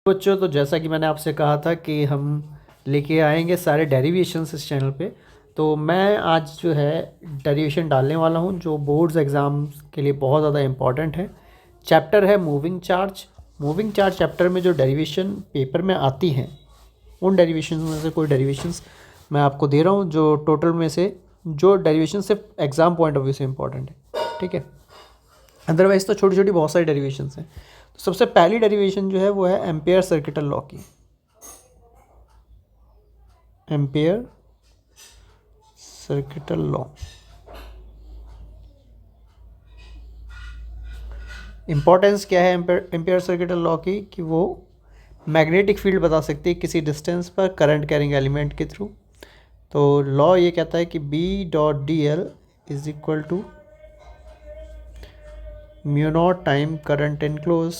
बच्चों, तो जैसा कि मैंने आपसे कहा था कि हम लेके आएंगे सारे डेरिवेशंस इस चैनल पे। तो मैं आज जो है डेरिवेशन डालने वाला हूँ जो बोर्ड्स एग्ज़ाम के लिए बहुत ज़्यादा इम्पॉर्टेंट है। चैप्टर है moving charge. Moving charge chapter में जो डेरिवेशन पेपर में आती हैं उन डेरिवेशन में से कोई डेरिवेशंस मैं आपको दे रहा हूँ जो टोटल में से जो डेरिवेशन सिर्फ एग्ज़ाम पॉइंट ऑफ व्यू से इम्पॉर्टेंट है। ठीक है, अदरवाइज तो छोटी छोटी बहुत सारी डेरिवेशंस हैं। तो सबसे पहली डेरिवेशन जो है वो है एम्पेयर सर्किटल लॉ की। एम्पेयर सर्किटल लॉ इम्पोर्टेंस क्या है एम्पेयर सर्किटल लॉ की कि वो मैग्नेटिक फील्ड बता सकती है किसी डिस्टेंस पर करंट कैरिंग एलिमेंट के थ्रू। तो लॉ ये कहता है कि B dot D L is equal to mu naught time current enclose,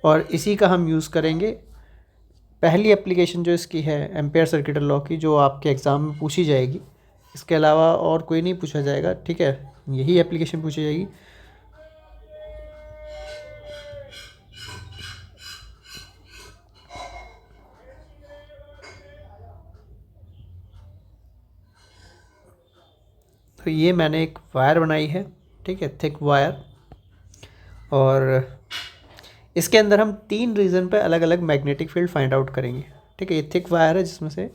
और इसी का हम यूज़ करेंगे। पहली एप्लीकेशन जो इसकी है एम्पेयर सर्किटल लॉ की, जो आपके एग्ज़ाम में पूछी जाएगी, इसके अलावा और कोई नहीं पूछा जाएगा। ठीक है, यही एप्लीकेशन पूछी जाएगी। तो ये मैंने एक वायर बनाई है, ठीक है, थिक वायर, और इसके अंदर हम 3 रीज़न पे अलग अलग मैग्नेटिक फील्ड फाइंड आउट करेंगे। ठीक है, ये थिक वायर है जिसमें से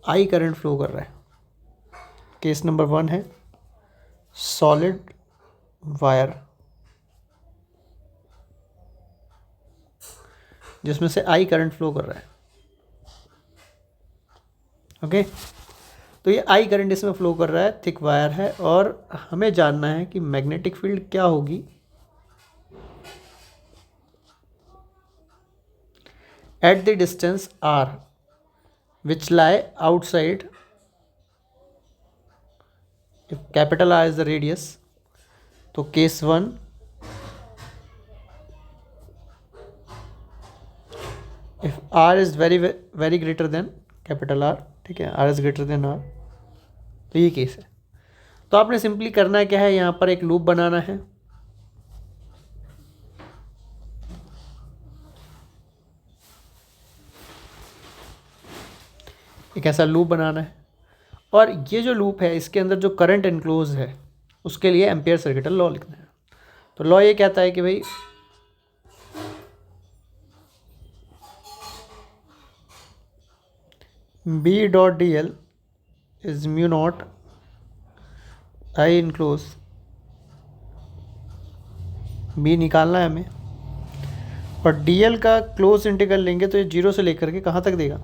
आई करंट फ्लो कर रहा है। केस नंबर 1 है सॉलिड वायर जिसमें से आई करंट फ्लो कर रहा है। ओके, तो ये आई करंट इसमें फ्लो कर रहा है, थिक वायर है, और हमें जानना है कि मैग्नेटिक फील्ड क्या होगी at the distance r which lie outside, if capital R is the radius, तो case 1 if r is very greater than capital R, ठीक है, r is greater than r, तो ये केस है। तो आपने सिंपली करना क्या है, यहाँ पर एक लूप बनाना है। एक ऐसा लूप बनाना है, और ये जो लूप है इसके अंदर जो करंट एनक्लोज है उसके लिए एम्पेयर सर्किटल लॉ लिखना है। तो लॉ ये कहता है कि भाई B dot D L is mu naught I enclose, B निकालना है हमें, और डी एल का क्लोज इंटीग्रल लेंगे तो ये 0 से लेकर के कहाँ तक देगा,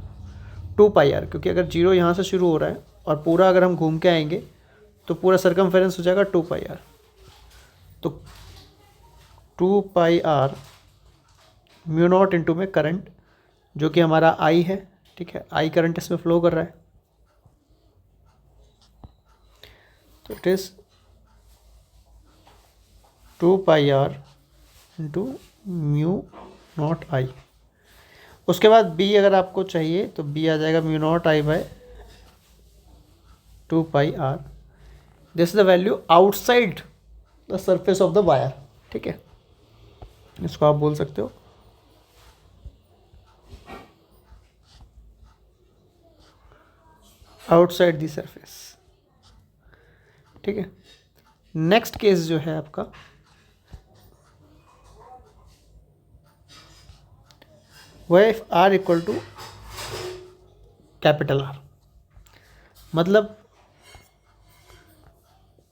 2πr, क्योंकि अगर 0 यहाँ से शुरू हो रहा है और पूरा अगर हम घूम के आएंगे तो पूरा सर्कमफेरेंस हो जाएगा 2πr। तो 2πr म्यू नॉट इंटू में करंट जो कि हमारा आई है, ठीक है, आई करंट इसमें फ्लो कर रहा है, तो it is 2πr into mu naught I. उसके बाद b अगर आपको चाहिए तो b आ जाएगा mu naught I by 2πr। This is the value outside the surface of the wire. ठीक है, इसको आप बोल सकते हो आउटसाइड द सरफेस। ठीक है, नेक्स्ट केस जो है आपका वह if R equal to capital R,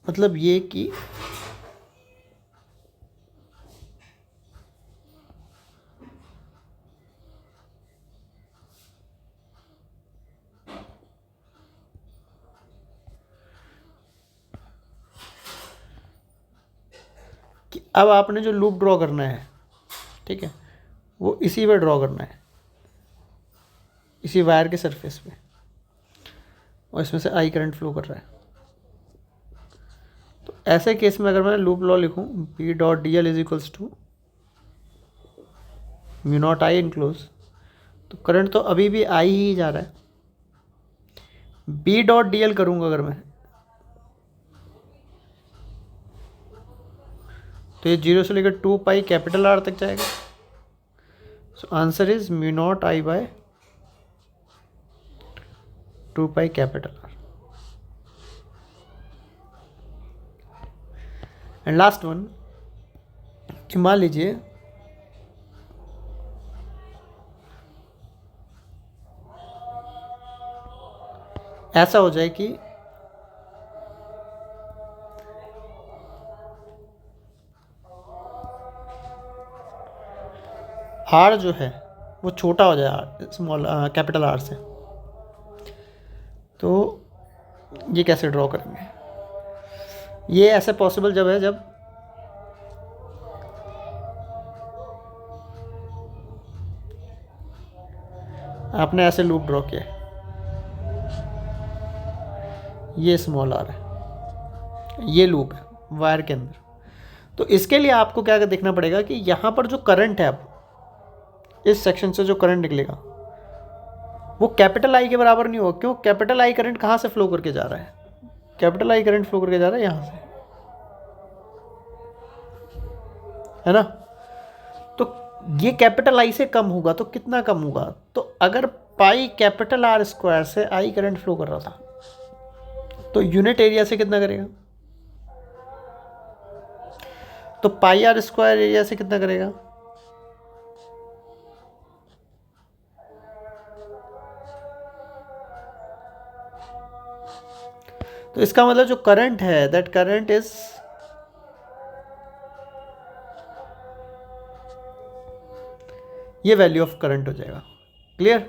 मतलब ये कि अब आपने जो लूप ड्रॉ करना है, ठीक है, वो इसी पे ड्रॉ करना है, इसी वायर के सरफेस पे, और इसमें से आई करंट फ्लो कर रहा है। तो ऐसे केस में अगर मैं लूप लॉ लिखूं B dot D L is equals to mu naught I enclose, तो करंट तो अभी भी आई ही जा रहा है। बी डॉट डी एल करूँगा अगर मैं, तो ये 0 से लेकर 2π कैपिटल आर तक जाएगा, so answer is mu naught I by 2 pi capital R. And last one कि मान लीजिए ऐसा हो जाए कि आर जो है वो छोटा हो जाए स्मॉल कैपिटल आर से, तो ये कैसे ड्रॉ करेंगे? ये ऐसे पॉसिबल जब है जब आपने ऐसे लूप ड्रॉ किया, ये स्मॉल आर है, ये लूप है वायर के अंदर। तो इसके लिए आपको क्या देखना पड़ेगा कि यहाँ पर जो करंट है, अब इस सेक्शन से जो करंट निकलेगा वो कैपिटल आई के बराबर नहीं होगा। क्यों? कैपिटल आई करंट कहाँ से फ्लो करके जा रहा है? कैपिटल आई करंट फ्लो करके जा रहा है यहाँ से, है ना? तो ये कैपिटल आई से कम होगा, तो कितना कम होगा? तो अगर पाई कैपिटल आर स्क्वायर से आई करंट फ्लो कर रहा था, तो यूनिट एरिया से कितना करेगा? तो पाई आर स्क्वायर एरिया से कितना करेगा? तो इसका मतलब जो करंट है, दैट करंट इज ये वैल्यू ऑफ करंट हो जाएगा। क्लियर?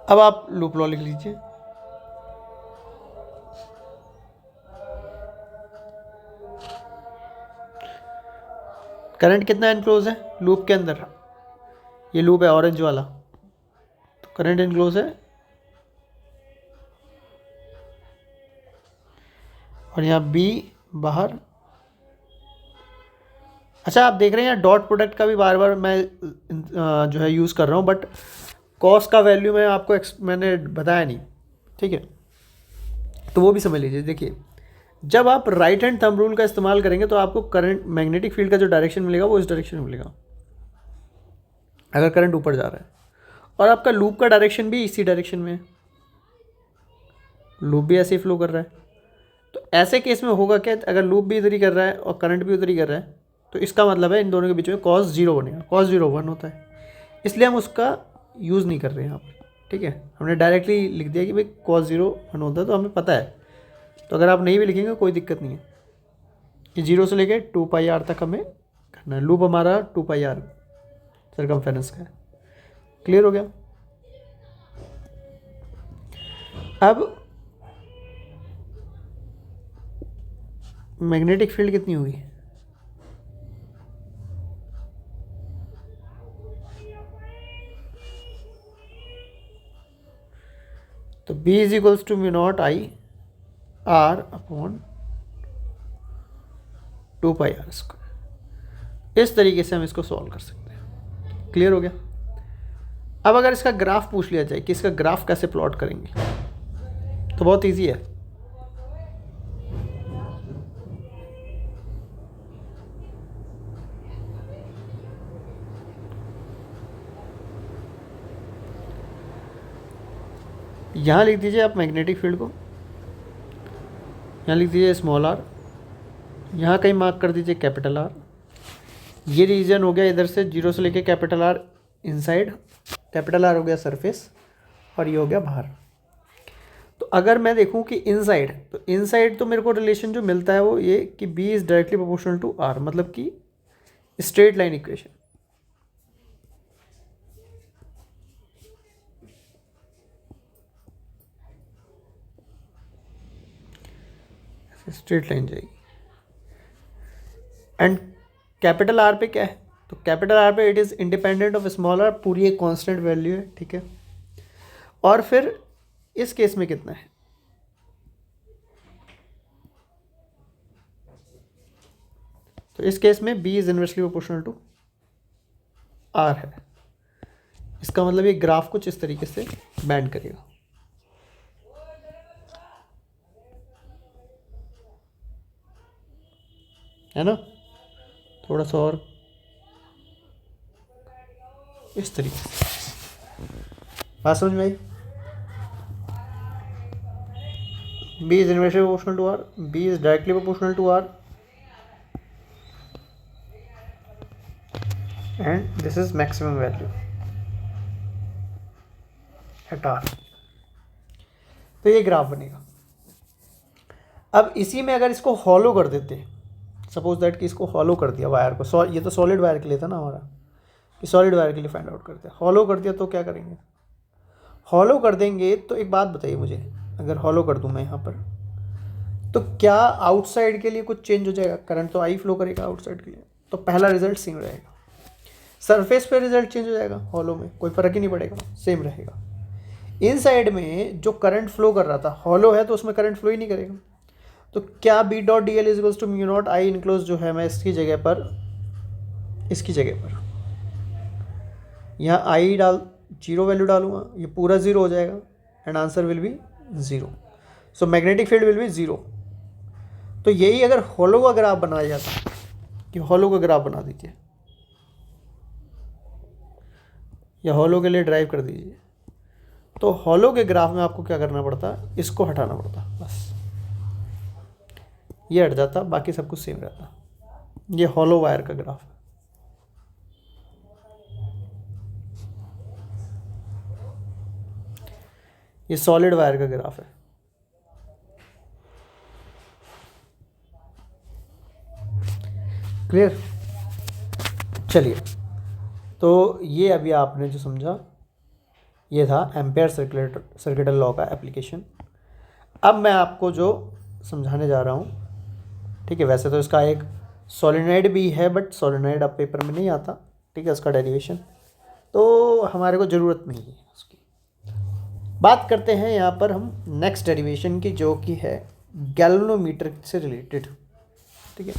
अब आप लूप लॉ लिख लीजिए। करंट कितना एनक्लोज है लूप के अंदर? ये लूप है ऑरेंज वाला, तो करंट एनक्लोज है, और यहाँ बी बाहर। अच्छा, आप देख रहे हैं यहाँ डॉट प्रोडक्ट का भी बार बार मैं जो है यूज़ कर रहा हूँ, बट कॉस का वैल्यू मैं आपको मैंने बताया नहीं, ठीक है? तो वो भी समझ लीजिए। देखिए, जब आप राइट हैंड थंब रूल का इस्तेमाल करेंगे तो आपको करंट मैग्नेटिक फील्ड का जो डायरेक्शन मिलेगा वो इस डायरेक्शन में मिलेगा, अगर करंट ऊपर जा रहा है, और आपका लूप का डायरेक्शन भी इसी डायरेक्शन में है, लूप भी ऐसे ही फ्लो कर रहा है। तो ऐसे केस में होगा क्या? अगर लूप भी इधर ही कर रहा है और करंट भी उधर ही कर रहा है, तो इसका मतलब है इन दोनों के बीच में कॉस जीरो बनेगा। कॉस जीरो 1 होता है, इसलिए हम उसका यूज़ नहीं कर रहे हैं यहाँ पर, ठीक है? हमने डायरेक्टली लिख दिया कि भाई कॉस जीरो 1 होता है, तो हमें पता है। तो अगर आप नहीं भी लिखेंगे कोई दिक्कत नहीं है, कि 0 से लेके 2 पाई आर तक हमें करना है। लूप हमारा 2 पाई आर सरकमफेरेंस का है। क्लियर हो गया? अब मैग्नेटिक फील्ड कितनी होगी? तो B is equals to mu naught I R upon 2 pi R square. इस तरीके से हम इसको सॉल्व कर सकते हैं। क्लियर हो गया? अब अगर इसका ग्राफ पूछ लिया जाए कि इसका ग्राफ कैसे प्लॉट करेंगे, तो बहुत इजी है। यहाँ लिख दीजिए आप मैग्नेटिक फील्ड को, यहाँ लिख दीजिए स्मॉल आर, यहाँ कहीं मार्क कर दीजिए कैपिटल आर। ये रीजन हो गया इधर से 0 से लेके capital R inside, capital R हो गया सरफेस, और ये हो गया बाहर। तो अगर मैं देखूँ कि इनसाइड, तो इनसाइड तो मेरे को रिलेशन जो मिलता है वो ये कि B is directly proportional to R, मतलब कि straight line equation. Straight line जाएगी। एंड कैपिटल आर पे क्या है? तो कैपिटल आर पे it is independent of small R, पूरी एक कांस्टेंट वैल्यू है, ठीक है? और फिर इस केस में कितना है? तो इस केस में B is inversely proportional to R है। इसका मतलब ये ग्राफ कुछ इस तरीके से बैंड करेगा, है ना? थोड़ा सा और इस तरीके से। बात समझ में आई? B is inversely proportional to R, B is directly proportional to R, and this is maximum value at R। तो ये ग्राफ बनेगा। अब इसी में अगर इसको हॉलो कर देते, सपोज दैट कि इसको हॉलो कर दिया वायर को, ये तो सॉलिड वायर के लिए था ना हमारा, कि सॉलिड वायर के लिए फाइंड आउट करते हैं, हॉलो कर दिया तो क्या करेंगे? हॉलो कर देंगे तो एक बात बताइए मुझे, अगर हॉलो कर दूं मैं यहाँ पर, तो क्या आउटसाइड के लिए कुछ चेंज हो जाएगा? करंट तो आई फ्लो करेगा आउटसाइड के लिए, तो पहला रिजल्ट सेम रहेगा। सरफेस पे रिजल्ट चेंज हो जाएगा, हॉलो में कोई फर्क ही नहीं पड़ेगा, सेम रहेगा। इनसाइड में जो करंट फ्लो कर रहा था, हॉलो है तो उसमें करंट फ्लो ही नहीं करेगा। तो क्या B dot D L is equals to mu naught I enclose जो है, मैं इसकी जगह पर यहाँ आई डाल, जीरो वैल्यू डालूंगा, ये पूरा जीरो हो जाएगा and answer will be zero. So magnetic field will be zero. तो यही अगर हॉलो का ग्राफ बनाया जाता, कि हॉलो का ग्राफ बना दीजिए या हॉलो के लिए ड्राइव कर दीजिए, तो हॉलो के ग्राफ में आपको क्या करना पड़ता? इसको हटाना पड़ता, बस ये हट जाता, बाकी सब कुछ सेम रहता। ये हॉलो वायर का ग्राफ है। ये सॉलिड वायर का ग्राफ है। क्लियर? चलिए, तो ये अभी आपने जो समझा ये था एम्पेयर सर्किटल लॉ का एप्लीकेशन। अब मैं आपको जो समझाने जा रहा हूँ, ठीक है, वैसे तो इसका एक सोलेनॉइड भी है, बट सोलेनॉइड अब पेपर में नहीं आता, ठीक है, उसका डेरिवेशन तो हमारे को ज़रूरत नहीं है उसकी। बात करते हैं यहाँ पर हम नेक्स्ट डेरिवेशन की, जो कि है गैल्वेनोमीटर से रिलेटेड, ठीक है,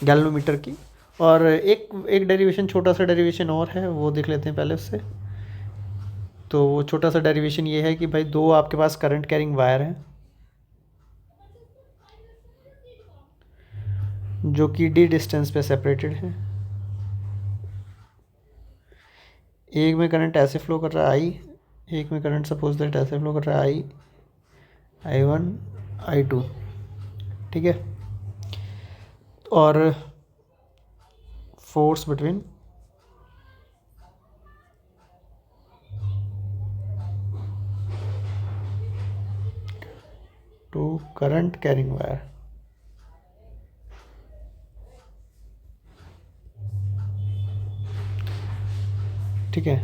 गैल्वेनोमीटर की। और एक डेरिवेशन, छोटा सा डेरिवेशन और है, वो देख लेते हैं पहले उससे। तो वो छोटा सा डेरिवेशन ये है कि भाई दो आपके पास करंट कैरिंग वायर हैं जो कि डी डिस्टेंस पे सेपरेटेड हैं। एक में करंट ऐसे फ्लो कर रहा है आई, एक में करंट सपोज दैट ऐसे फ्लो कर रहा है I1 I2, ठीक है। और force between two current carrying wire, ठीक है,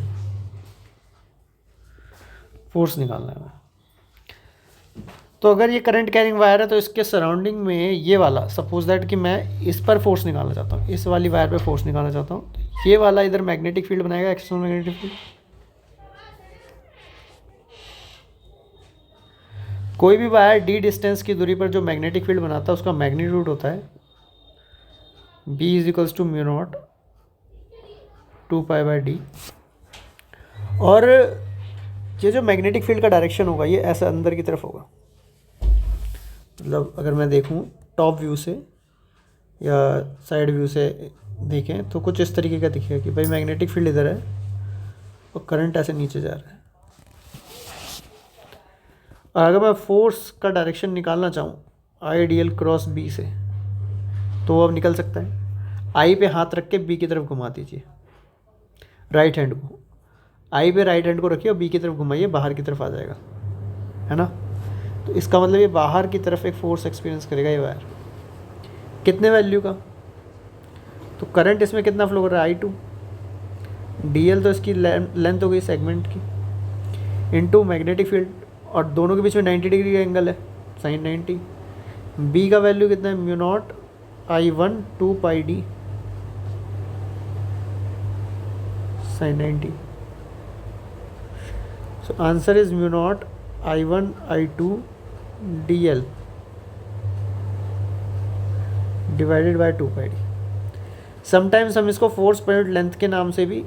फोर्स निकालना है। तो अगर ये करंट कैरिंग वायर है तो इसके सराउंडिंग में ये वाला, सपोज दैट कि मैं इस पर फोर्स निकालना चाहता हूँ, इस वाली वायर पे फोर्स निकालना चाहता हूँ, तो ये वाला इधर मैग्नेटिक फील्ड बनाएगा, एक्सटर्नल मैग्नेटिक फील्ड। कोई भी वायर डी डिस्टेंस की दूरी पर जो मैग्नेटिक फील्ड बनाता है उसका मैग्नीट्यूड होता है B is equals to mu naught 2π/d। और ये जो मैग्नेटिक फील्ड का डायरेक्शन होगा ये ऐसा अंदर की तरफ होगा। मतलब अगर मैं देखूं टॉप व्यू से या साइड व्यू से देखें तो कुछ इस तरीके का दिखेगा कि भाई मैग्नेटिक फील्ड इधर है और करंट ऐसे नीचे जा रहा है। और अगर मैं फोर्स का डायरेक्शन निकालना चाहूँ IDL क्रॉस B से, तो वो अब निकल सकता है। आई पे हाथ रख के B की तरफ घुमा दीजिए, राइट हैंड को, आई पे राइट हैंड को रखिए और B की तरफ घुमाइए, बाहर की तरफ आ जाएगा, है ना। तो इसका मतलब ये बाहर की तरफ एक फोर्स एक्सपीरियंस करेगा ये वायर। कितने वैल्यू का? तो करंट इसमें कितना फ्लो कर रहा है I2, DL तो इसकी लेंथ हो गई सेगमेंट की, इनटू मैग्नेटिक फील्ड, और दोनों के बीच में 90 डिग्री का एंगल है, साइन 90। B का वैल्यू कितना है? Mu naught I1 2πd sine 90। So answer is mu naught I1 I2 DL divided by 2πd। Sometimes हम इसको फोर्स पर यूनिट लेंथ के नाम से भी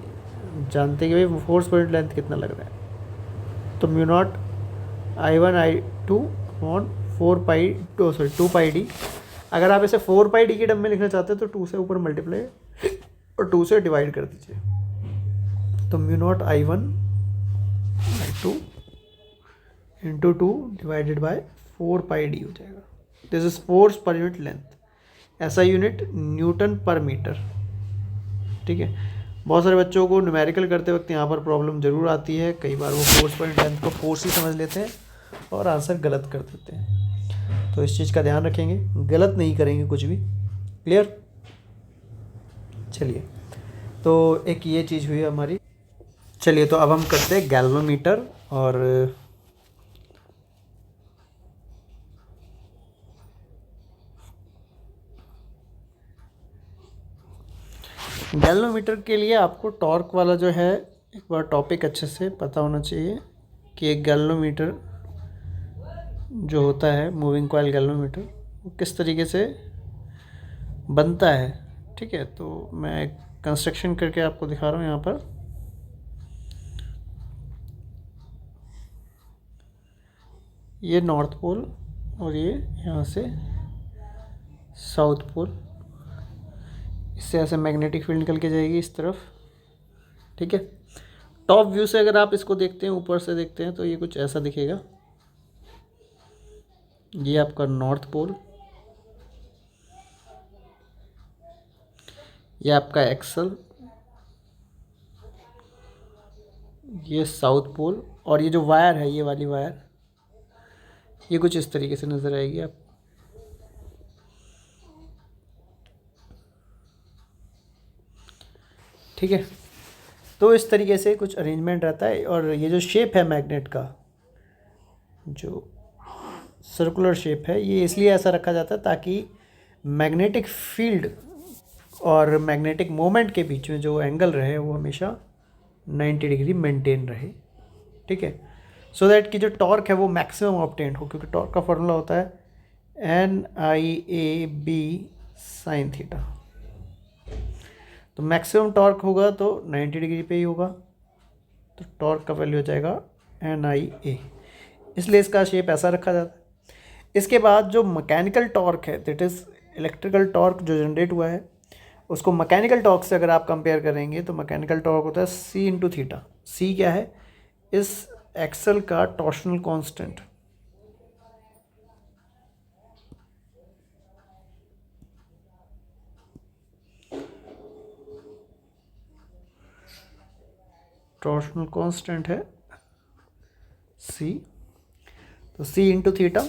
जानते हैं कि भाई फोर्स पर यूनिट लेंथ कितना लग रहा है। तो mu naught I1 I2 on 2πd। अगर आप इसे 4πd के टर्म में लिखना चाहते हैं तो 2 से ऊपर मल्टीप्लाई और 2 से डिवाइड कर दीजिए। तो mu naught I1 I2 into 2 divided by 4πd हो जाएगा। This is force per unit length, ऐसा यूनिट न्यूटन पर मीटर। ठीक है, बहुत सारे बच्चों को न्यूमेरिकल करते वक्त यहाँ पर प्रॉब्लम ज़रूर आती है, कई बार वो फोर्स पर यूनिट लेंथ को फोर्स ही समझ लेते हैं और आंसर गलत कर देते हैं। तो इस चीज़ का ध्यान रखेंगे, गलत नहीं करेंगे कुछ भी। क्लियर? चलिए, तो एक ये चीज़ हुई हमारी। चलिए, तो अब हम करते हैं गैल्वेनोमीटर। और गैल्वेनोमीटर के लिए आपको टॉर्क वाला जो है एक बार टॉपिक अच्छे से पता होना चाहिए कि एक गैल्वेनोमीटर जो होता है, मूविंग कॉइल गैल्वेनोमीटर, वो किस तरीके से बनता है। ठीक है, तो मैं कंस्ट्रक्शन करके आपको दिखा रहा हूँ यहाँ पर। ये नॉर्थ पोल और ये यहाँ से साउथ पोल, इससे ऐसे मैग्नेटिक फील्ड निकल के जाएगी इस तरफ। ठीक है, टॉप व्यू से अगर आप इसको देखते हैं, ऊपर से देखते हैं, तो ये कुछ ऐसा दिखेगा। ये आपका नॉर्थ पोल, ये आपका एक्सल, ये साउथ पोल, और ये जो वायर है, ये वाली वायर, ये कुछ इस तरीके से नज़र आएगी आप। ठीक है, तो इस तरीके से कुछ अरेंजमेंट रहता है। और ये जो शेप है मैग्नेट का, जो सर्कुलर शेप है, ये इसलिए ऐसा रखा जाता है ताकि मैग्नेटिक फील्ड और मैग्नेटिक मोमेंट के बीच में जो एंगल रहे वो हमेशा 90 डिग्री मेंटेन रहे। ठीक है, सो दैट कि जो टॉर्क है वो मैक्सिमम ऑब्टेन हो, क्योंकि टॉर्क का फॉर्मूला होता है NIAB sin थीटा। तो मैक्सिमम टॉर्क होगा तो 90 डिग्री पे ही होगा, तो टॉर्क का वैल्यू हो जाएगा NIA, इसलिए इसका शेप ऐसा रखा जाता है। इसके बाद जो मैकेनिकल टॉर्क है, दैट इज़ इलेक्ट्रिकल टॉर्क जो जनरेट हुआ है, उसको मैकेनिकल टॉर्क से अगर आप कंपेयर करेंगे तो मैकेनिकल टॉर्क होता है C इंटू थीटा। C क्या है? इस एक्सल का टॉर्शनल कांस्टेंट। टॉर्शनल कांस्टेंट है C, तो C इंटू थीटा।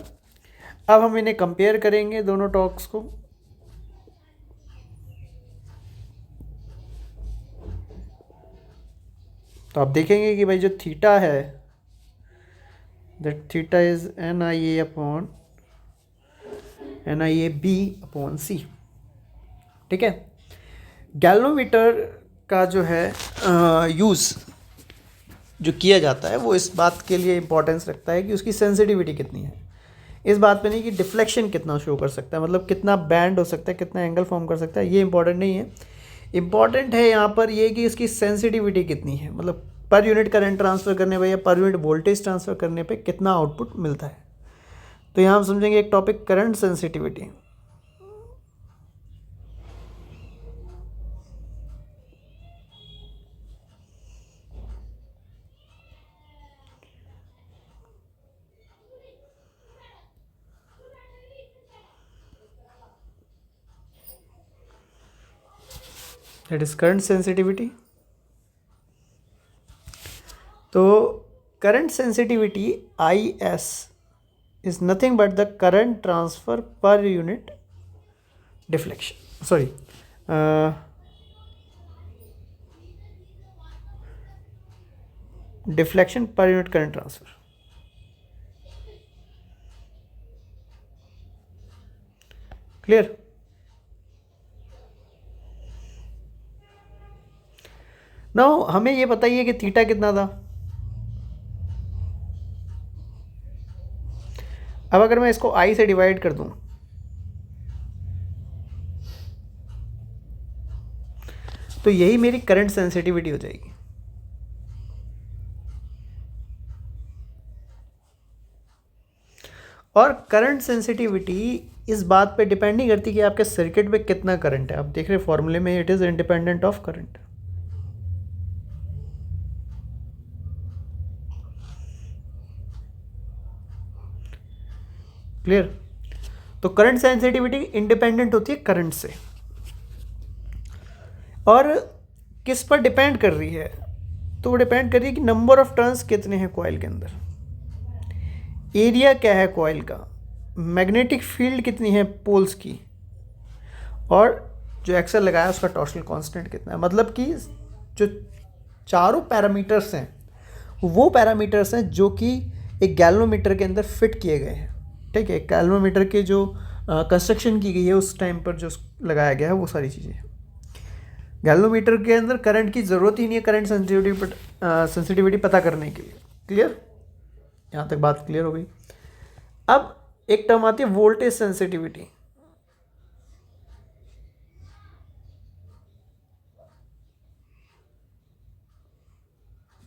अब हम इन्हें कंपेयर करेंगे दोनों टॉर्क्स को। तो आप देखेंगे कि भाई जो थीटा है, that theta is NIAB upon C। ठीक है, गैल्वेनोमीटर का जो है यूज़ जो किया जाता है वो इस बात के लिए इम्पोर्टेंस रखता है कि उसकी सेंसिटिविटी कितनी है, इस बात पे नहीं कि डिफ्लेक्शन कितना शो कर सकता है, मतलब कितना बैंड हो सकता है, कितना एंगल फॉर्म कर सकता है, ये इंपॉर्टेंट नहीं है। इम्पॉर्टेंट है यहाँ पर ये कि इसकी सेंसिटिविटी कितनी है, मतलब पर यूनिट करंट ट्रांसफ़र करने पे या पर यूनिट वोल्टेज ट्रांसफ़र करने पे कितना आउटपुट मिलता है। तो यहाँ हम समझेंगे एक topic, current sensitivity. That is current sensitivity. तो current sensitivity IS is nothing but the current transfer per unit deflection, sorry deflection per unit current transfer. Clear? Now हमें ये बताइए कि थीटा कितना था। अब अगर मैं इसको I से डिवाइड कर दूं तो यही मेरी करंट सेंसिटिविटी हो जाएगी। और करंट सेंसिटिविटी इस बात पे डिपेंड नहीं करती कि आपके सर्किट में कितना करंट है। आप देख रहे फॉर्मूले में, it is independent of current. Clear. तो करंट सेंसिटिविटी इंडिपेंडेंट होती है करंट से, और किस पर डिपेंड कर रही है, तो वो डिपेंड कर रही है कि नंबर ऑफ टर्न्स कितने हैं कॉइल के अंदर, एरिया क्या है कॉइल का, मैग्नेटिक फील्ड कितनी है पोल्स की, और जो एक्सेल लगाया उसका टॉर्शनल कांस्टेंट कितना है। मतलब कि जो चारों पैरामीटर्स हैं वो पैरामीटर्स हैं जो कि एक गैल्वेनोमीटर के अंदर फिट किए गए हैं। ठीक है, गैल्वेनोमीटर के जो कंस्ट्रक्शन की गई है उस टाइम पर जो लगाया गया है वो सारी चीज़ें। गैल्वेनोमीटर के अंदर करंट की ज़रूरत ही नहीं है करंट सेंसिटिविटी पता करने के लिए। क्लियर, यहाँ तक बात क्लियर हो गई। अब एक टर्म आती है वोल्टेज सेंसिटिविटी।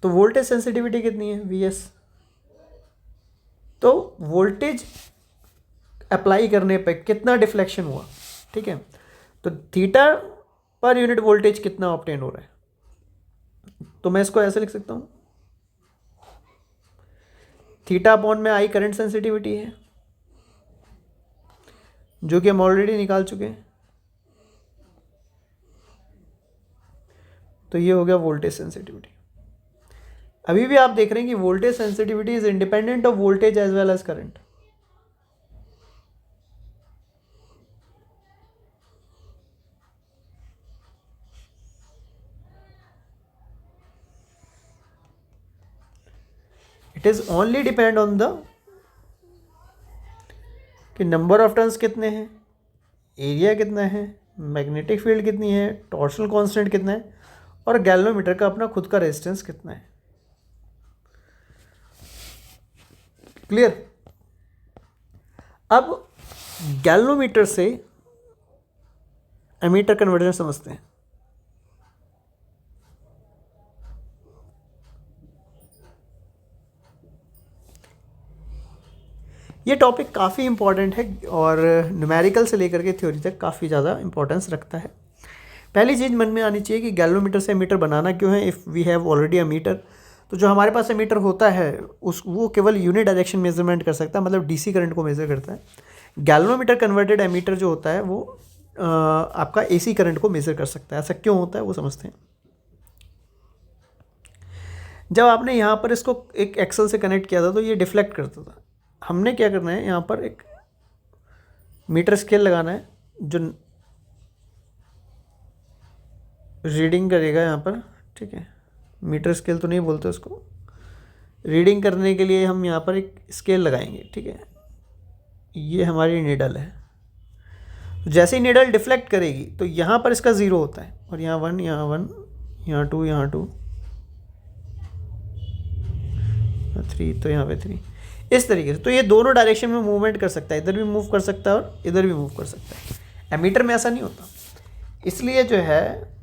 तो वोल्टेज सेंसिटिविटी कितनी है, Vs। तो वोल्टेज अप्लाई करने पे कितना डिफ्लेक्शन हुआ, ठीक है, तो थीटा पर यूनिट वोल्टेज कितना ऑब्टेन हो रहा है, तो मैं इसको ऐसे लिख सकता हूँ, थीटा अपॉन में आई करंट सेंसिटिविटी है जो कि हम ऑलरेडी निकाल चुके हैं, तो ये हो गया वोल्टेज सेंसिटिविटी। अभी भी आप देख रहे हैं कि voltage sensitivity is independent of voltage as well as current. It is only depend on the कि नंबर ऑफ टर्न्स कितने हैं, एरिया कितना है, मैग्नेटिक फील्ड कितनी है, टॉर्शनल कांस्टेंट कितना है, और गैल्वेनोमीटर का अपना खुद का रेजिस्टेंस कितना है। क्लियर। अब गैल्वेनोमीटर से एमीटर कन्वर्जन समझते हैं। ये टॉपिक काफ़ी इंपॉर्टेंट है और न्यूमेरिकल से लेकर के थ्योरी तक काफ़ी ज़्यादा इंपॉर्टेंस रखता है। पहली चीज़ मन में आनी चाहिए कि गैल्वेनोमीटर से एमीटर बनाना क्यों है। If we have already ammeter, तो जो हमारे पास एमीटर होता है वो केवल यूनिट डायरेक्शन मेजरमेंट कर सकता है, मतलब डीसी करंट को मेज़र करता है। गैल्वेनोमीटर कन्वर्टेड एमीटर जो होता है वो आपका एसी करंट को मेज़र कर सकता है। ऐसा क्यों होता है वो समझते हैं। जब आपने यहाँ पर इसको एक एक्सल से कनेक्ट किया था तो ये डिफ्लेक्ट करता था। हमने क्या करना है, यहाँ पर एक मीटर स्केल लगाना है जो रीडिंग करेगा यहाँ पर। ठीक है, मीटर स्केल तो नहीं बोलते उसको, रीडिंग करने के लिए हम यहाँ पर एक स्केल लगाएंगे। ठीक है, ये हमारी नीडल है। जैसे ही नीडल डिफ्लेक्ट करेगी तो यहाँ पर इसका ज़ीरो होता है, और यहाँ 1, यहाँ 1, यहाँ 2, यहाँ 2, 3, तो यहाँ पे 3, इस तरीके से। तो ये दोनों डायरेक्शन में मूवमेंट कर सकता है, इधर भी मूव कर सकता है और इधर भी मूव कर सकता है। एमीटर में ऐसा नहीं होता, इसलिए जो है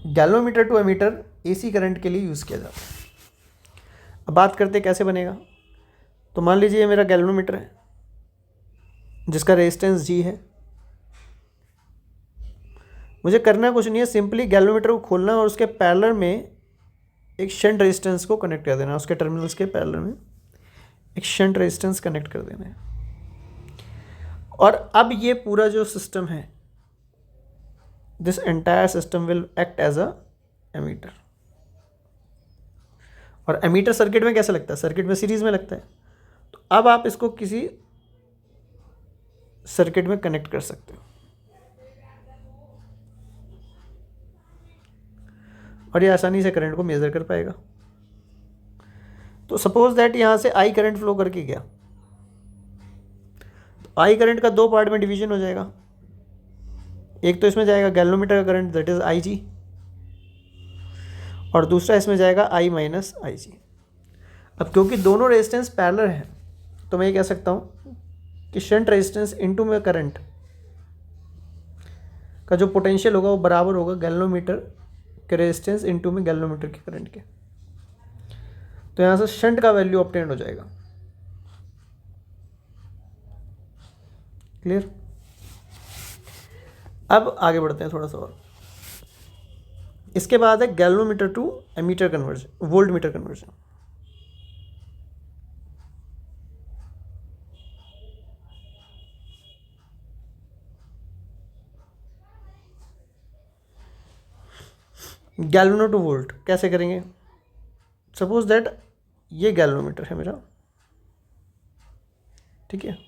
galvanometer to ammeter AC current के लिए यूज़ किया जाता है। अब बात करते हैं कैसे बनेगा। तो मान लीजिए मेरा गैल्वेनोमीटर है जिसका रेजिस्टेंस जी है। मुझे करना कुछ नहीं है, सिंपली गैल्वेनोमीटर को खोलना और उसके पैरेलल में एक शंट रेजिस्टेंस को कनेक्ट कर देना। उसके टर्मिनल्स के पैरेलल में एक शंट रेजिस्टेंस कनेक्ट कर देना है। और अब ये पूरा जो सिस्टम है, this entire system will act as a ammeter. और एमीटर सर्किट में कैसे लगता है, सर्किट में सीरीज में लगता है। तो अब आप इसको किसी सर्किट में कनेक्ट कर सकते हो और ये आसानी से करंट को मेजर कर पाएगा। तो सपोज दैट यहाँ से आई करंट फ्लो करके गया, तो आई करंट का दो पार्ट में डिवीजन हो जाएगा। एक तो इसमें जाएगा गैल्वेनोमीटर का करंट, दैट इज आई जी, और दूसरा इसमें जाएगा आई माइनस आई जी। अब क्योंकि दोनों रेजिस्टेंस पैरेलल हैं तो मैं ये कह सकता हूँ कि शंट रेजिस्टेंस इनटू में करंट का जो पोटेंशियल होगा वो बराबर होगा गैल्वेनोमीटर के रेजिस्टेंस इनटू में गैल्वेनोमीटर के करंट के। तो यहाँ से शंट का वैल्यू ऑब्टेन हो जाएगा। क्लियर। अब आगे बढ़ते हैं थोड़ा सा और। इसके बाद है galvanometer to ammeter conversion, volt meter conversion. Galvano to volt कैसे करेंगे? सपोज दैट ये गैल्वेनोमीटर है मेरा, ठीक है,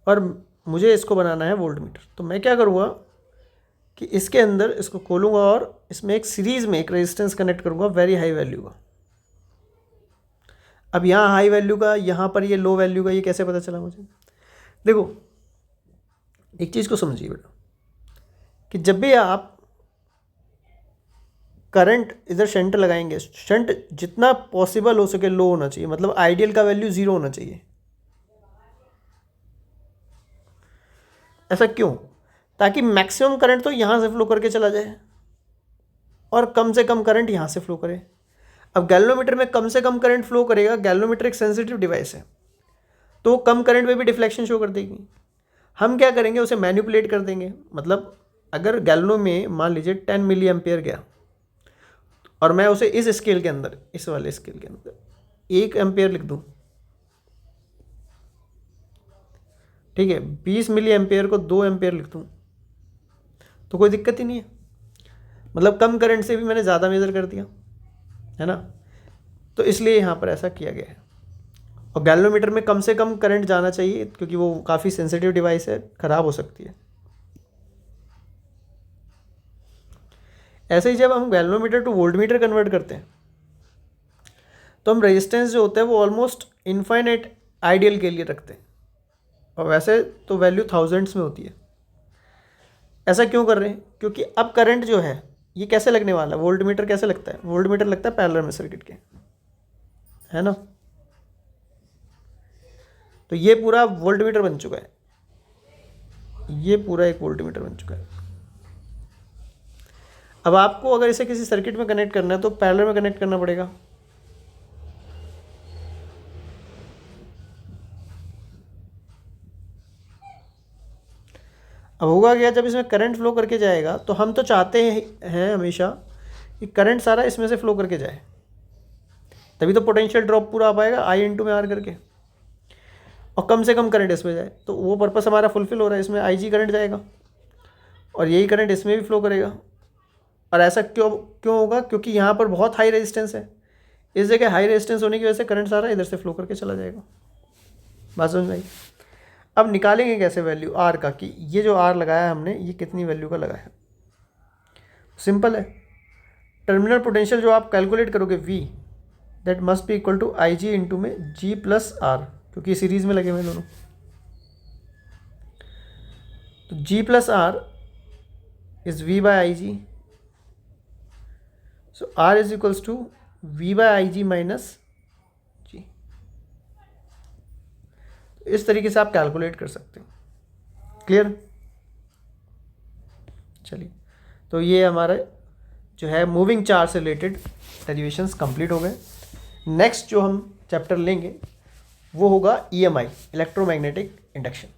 और मुझे इसको बनाना है वोल्ट मीटर। तो मैं क्या करूँगा कि इसके अंदर इसको खोलूँगा और इसमें एक सीरीज़ में एक रेजिस्टेंस कनेक्ट करूँगा वेरी हाई वैल्यू का। अब यहाँ हाई वैल्यू का, यहाँ पर ये लो वैल्यू का, ये कैसे पता चला मुझे? देखो एक चीज़ को समझिए बेटा कि जब भी आप करंट इधर शंट लगाएंगे, शंट जितना पॉसिबल हो सके लो होना चाहिए, मतलब आइडियल का वैल्यू 0 होना चाहिए। ऐसा क्यों? ताकि मैक्सिमम करंट तो यहाँ से फ्लो करके चला जाए और कम से कम करंट यहाँ से फ्लो करे। अब गैल्वेनोमीटर में कम से कम करंट फ्लो करेगा। गैल्वेनोमीटर एक सेंसिटिव डिवाइस है, तो कम करंट में भी डिफ्लेक्शन शो कर देगी। हम क्या करेंगे, उसे मैनिपुलेट कर देंगे। मतलब अगर गैल्वेनो में मान लीजिए 10 मिली एम्पेयर गया और मैं उसे इस स्केल के अंदर, इस वाले स्केल के अंदर 1 एम्पेयर लिख दूँ, ठीक है, 20 मिली एम्पेयर को 2 एम्पेयर लिख दूँ, तो कोई दिक्कत ही नहीं है। मतलब कम करंट से भी मैंने ज़्यादा मेज़र कर दिया, है ना। तो इसलिए यहाँ पर ऐसा किया गया है। और गैल्वेनोमीटर में कम से कम करंट जाना चाहिए क्योंकि वो काफ़ी सेंसिटिव डिवाइस है, ख़राब हो सकती है। ऐसे ही जब हम गैल्वेनोमीटर टू वोल्टमीटर कन्वर्ट करते हैं तो हम रेजिस्टेंस जो होता है वो ऑलमोस्ट इनफाइनाइट आइडियल के लिए रखते हैं, और वैसे तो वैल्यू थाउजेंड्स में होती है। ऐसा क्यों कर रहे हैं? क्योंकि अब करंट जो है ये कैसे लगने वाला है? वोल्टमीटर कैसे लगता है? वोल्टमीटर लगता है पैरेलल में सर्किट के, है ना। तो ये पूरा वोल्टमीटर बन चुका है, ये पूरा एक वोल्टमीटर बन चुका है। अब आपको अगर इसे किसी सर्किट में कनेक्ट करना है तो पैरेलल में कनेक्ट करना पड़ेगा। अब होगा क्या, जब इसमें करंट फ्लो करके जाएगा तो हम तो चाहते हैं हमेशा कि करंट सारा इसमें से फ्लो करके जाए, तभी तो पोटेंशियल ड्रॉप पूरा आ पाएगा I इंटू में R करके, और कम से कम करंट इसमें जाए। तो वो पर्पस हमारा फुलफिल हो रहा है। इसमें IG करंट जाएगा और यही करंट इसमें भी फ्लो करेगा। और ऐसा क्यों क्यों होगा? क्योंकि यहाँ पर बहुत हाई रेजिस्टेंस है। इस जगह हाई रेजिस्टेंस होने की वजह से करंट सारा इधर से फ्लो करके चला जाएगा। बात समझ में आई? अब निकालेंगे कैसे वैल्यू R का, कि ये जो R लगाया है हमने ये कितनी वैल्यू का लगा है? सिंपल है, टर्मिनल पोटेंशियल जो आप कैलकुलेट करोगे V, that must be equal to IG into में G प्लस R, क्योंकि सीरीज में लगे हुए दोनों। तो G plus R is V by IG, so R is equals to V by IG minus G। इस तरीके से आप कैलकुलेट कर सकते हो। क्लियर? चलिए, तो ये हमारा जो है मूविंग चार्ज से रिलेटेड डेरिवेशंस कंप्लीट हो गए। नेक्स्ट जो हम चैप्टर लेंगे वो होगा EMI, इलेक्ट्रोमैग्नेटिक इंडक्शन।